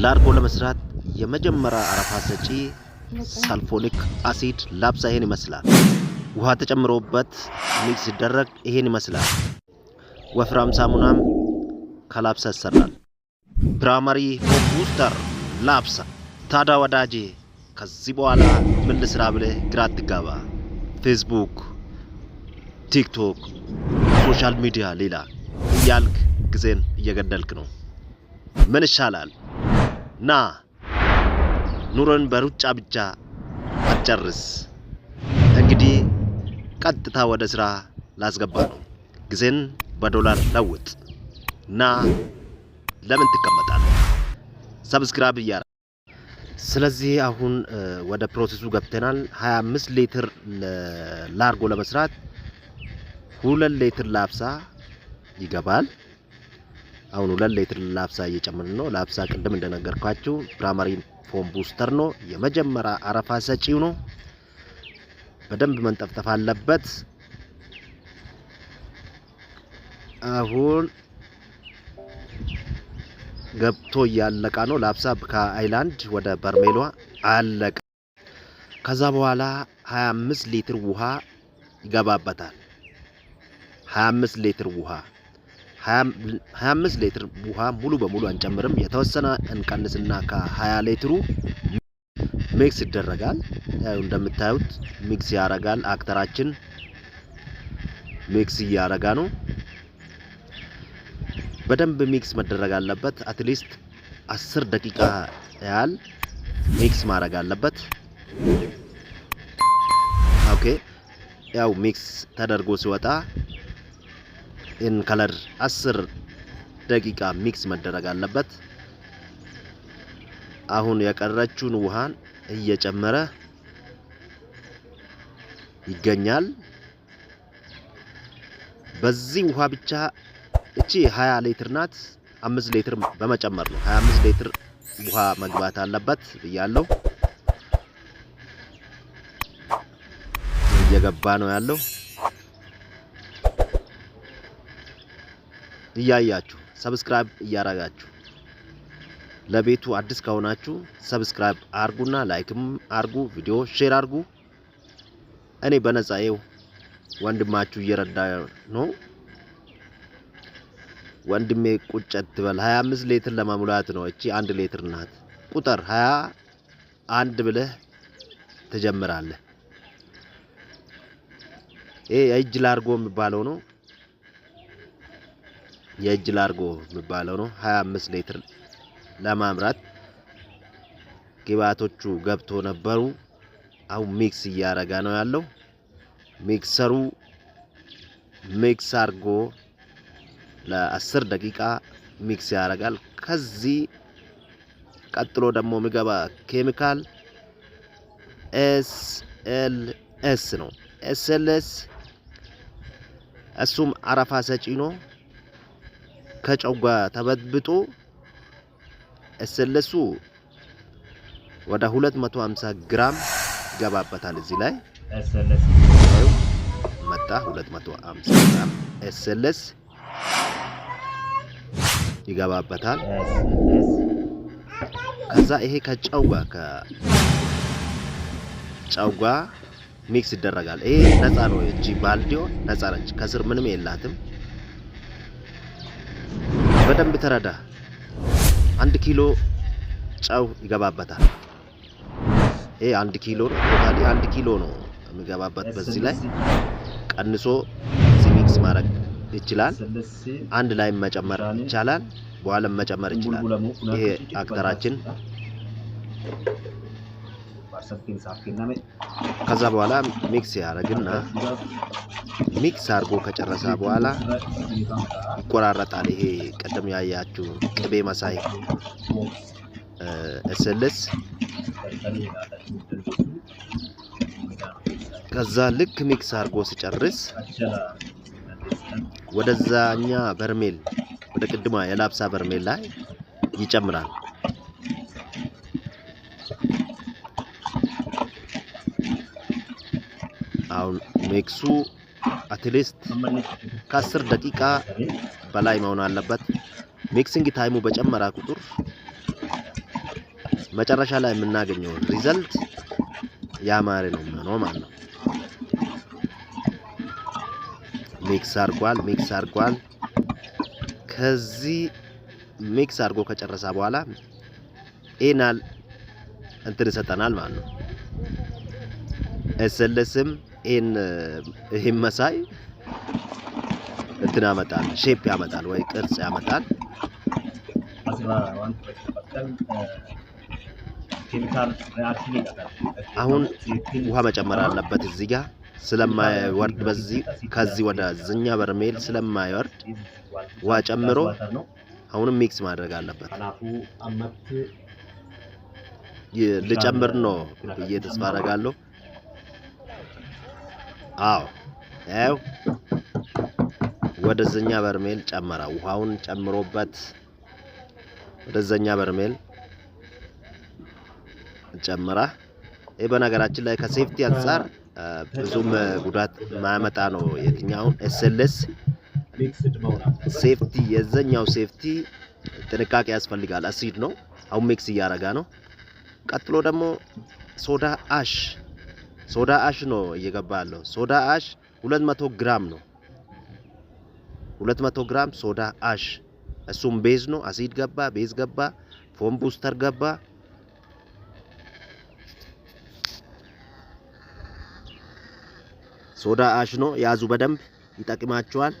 ላርጎ ለመስራት የመጀመሪያ አረፋ ሰጪ ሳልፎኒክ አሲድ ላብሳ ይሄን ይመስላል። ውሃ ተጨምሮበት ሚክስ ሲደረግ ይሄን ይመስላል። ወፍራም ሳሙናም ከላብሳ ይሰራል። ፕራይመሪ ሆም ቡስተር ላብሳ። ታዲያ ወዳጄ ከዚህ በኋላ ምን ልስራ ብለህ ግራ አትጋባ። ፌስቡክ፣ ቲክቶክ፣ ሶሻል ሚዲያ ሌላ እያልክ ጊዜን እየገደልክ ነው። ምን ይሻላል? ና ኑሮን በሩጫ ብቻ አትጨርስ። እንግዲህ ቀጥታ ወደ ስራ ላስገባ ነው። ጊዜን በዶላር ለውጥ። ና ለምን ትቀመጣለህ? ሰብስክራይብ እያደረግህ። ስለዚህ አሁን ወደ ፕሮሰሱ ገብተናል። 25 ሊትር ላርጎ ለመስራት 2 ሊትር ላብሳ ይገባል። አሁን 2 ሊትር ላብሳ እየጨመርን ነው። ላብሳ ቅድም እንደነገርኳችሁ ፕራይመሪ ፎም ቡስተር ነው። የመጀመሪያ አረፋ ሰጪው ነው። በደንብ መንጠፍጠፍ አለበት። አሁን ገብቶ እያለቀ ነው። ላብሳ ከአይላንድ ወደ በርሜሏ አለቀ። ከዛ በኋላ 25 ሊትር ውሃ ይገባበታል። 25 ሊትር ውሃ 25 ሊትር ውሃ ሙሉ በሙሉ አንጨምርም። የተወሰነ እንቀንስና ከ20 ሊትሩ ሚክስ ይደረጋል። እንደምታዩት ሚክስ ያረጋል። አክተራችን ሚክስ እያረጋ ነው። በደንብ ሚክስ መደረግ አለበት። አትሊስት 10 ደቂቃ ያህል ሚክስ ማድረግ አለበት። ኦኬ ያው ሚክስ ተደርጎ ሲወጣ ኢን ከለር 10 ደቂቃ ሚክስ መደረግ አለበት። አሁን የቀረችውን ውሃን እየጨመረ ይገኛል። በዚህ ውሃ ብቻ እቺ 20 ሊትር ናት። 5 ሊትር በመጨመር ነው። 25 ሊትር ውሃ መግባት አለበት ብያለሁ። እየገባ ነው ያለው። እያያችሁ ሰብስክራይብ እያረጋችሁ ለቤቱ አዲስ ከሆናችሁ ሰብስክራይብ አርጉና ላይክም አርጉ፣ ቪዲዮ ሼር አርጉ። እኔ በነፃዬው ወንድማችሁ እየረዳ ነው። ወንድሜ ቁጭት በል 25 ሊትር ለማሙላት ነው። እቺ 1 ሊትር ናት። ቁጥር 21 ብለህ ትጀምራለህ። ይሄ የእጅ ላርጎ የሚባለው ነው። የእጅ ላርጎ የሚባለው ነው። 25 ሊትር ለማምራት ግብአቶቹ ገብቶ ነበሩ። አሁን ሚክስ እያረጋ ነው ያለው። ሚክሰሩ ሚክስ አርጎ ለ10 ደቂቃ ሚክስ ያረጋል። ከዚህ ቀጥሎ ደግሞ የሚገባ ኬሚካል ኤስኤልኤስ ነው። ኤስኤልኤስ እሱም አረፋ ሰጪ ነው። ከጨው ጋር ተበጥብጦ ኤስኤልኤሱ ወደ 250 ግራም ይገባበታል። እዚህ ላይ ኤስኤልኤስ መጣ 250 ግራም ኤስኤልኤስ ይገባበታል። ከዛ ይሄ ከጨው ጋር ሚክስ ይደረጋል። ይሄ ነፃ ነው። እቺ ባልዲዮ ነፃ ነች። ከስር ምንም የላትም። በደንብ ተረዳ። 1 ኪሎ ጨው ይገባበታል። ይሄ 1 ኪሎ ነው። ቶታሊ 1 ኪሎ ነው የሚገባበት። በዚህ ላይ ቀንሶ ሚክስ ማድረግ ይችላል። አንድ ላይ መጨመር ይቻላል። በኋላ መጨመር ይችላል። ይሄ አክተራችን ከዛ በኋላ ሚክስ ያደርግና ሚክስ አድርጎ ከጨረሰ በኋላ ይቆራረጣል። ይሄ ቀደም ያያችሁ ቅቤ መሳይ ኤስኤልኤስ ከዛ ልክ ሚክስ አድርጎ ሲጨርስ ወደዛኛ በርሜል ወደ ቅድማ የላብሳ በርሜል ላይ ይጨምራል። አሁን ሚክሱ አትሊስት ከ10 ደቂቃ በላይ መሆን አለበት። ሚክሲንግ ታይሙ በጨመረ ቁጥር መጨረሻ ላይ የምናገኘው ሪዘልት ያማረ ነው የሚሆነው ማለት ነው። ሚክስ አድርጓል። ከዚህ ሚክስ አድርጎ ከጨረሰ በኋላ ኤናል እንትን ይሰጠናል ማለት ነው። ኤስኤልኤስም ይሄን መሳይ እንትን ያመጣል፣ ሼፕ ያመጣል ወይ ቅርጽ ያመጣል። አሁን ውሃ መጨመር አለበት እዚህ ጋር ስለማይወርድ ከዚህ ወደ ዝኛ በርሜል ስለማይወርድ ውሃ ጨምሮ አሁንም ሚክስ ማድረግ አለበት። ልጨምር ነው ብዬ ተስፋ አደርጋለሁ። አዎ ያው ወደዚህኛ በርሜል ጨመራ፣ ውሃውን ጨምሮበት ወደዚህኛ በርሜል ጨመራ። ይሄ በነገራችን ላይ ከሴፍቲ አንፃር ብዙም ጉዳት ማያመጣ ነው። የትኛውን ኤስኤልኤስ ሴፍቲ የዘኛው ሴፍቲ ጥንቃቄ ያስፈልጋል። አሲድ ነው። አሁን ሚክስ እያረጋ ነው። ቀጥሎ ደግሞ ሶዳ አሽ ነው እየገባ ያለው። ሶዳ አሽ 200 ግራም ነው። 200 ግራም ሶዳ አሽ፣ እሱም ቤዝ ነው። አሲድ ገባ፣ ቤዝ ገባ፣ ፎም ቡስተር ገባ። ሶዳ አሽ ነው። ያዙ በደንብ ይጠቅማቸዋል።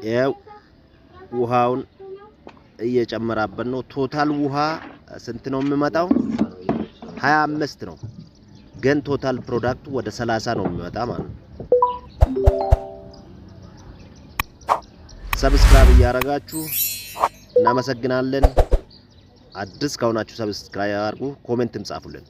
ያው ውሃውን እየጨመራበት ነው። ቶታል ውሃ ስንት ነው የሚመጣው? 25 ነው። ግን ቶታል ፕሮዳክቱ ወደ 30 ነው የሚመጣ ማለት ነው። ሰብስክራይብ እያደረጋችሁ እናመሰግናለን። አዲስ ከሆናችሁ ሰብስክራይብ አድርጉ፣ ኮሜንትም ጻፉልን።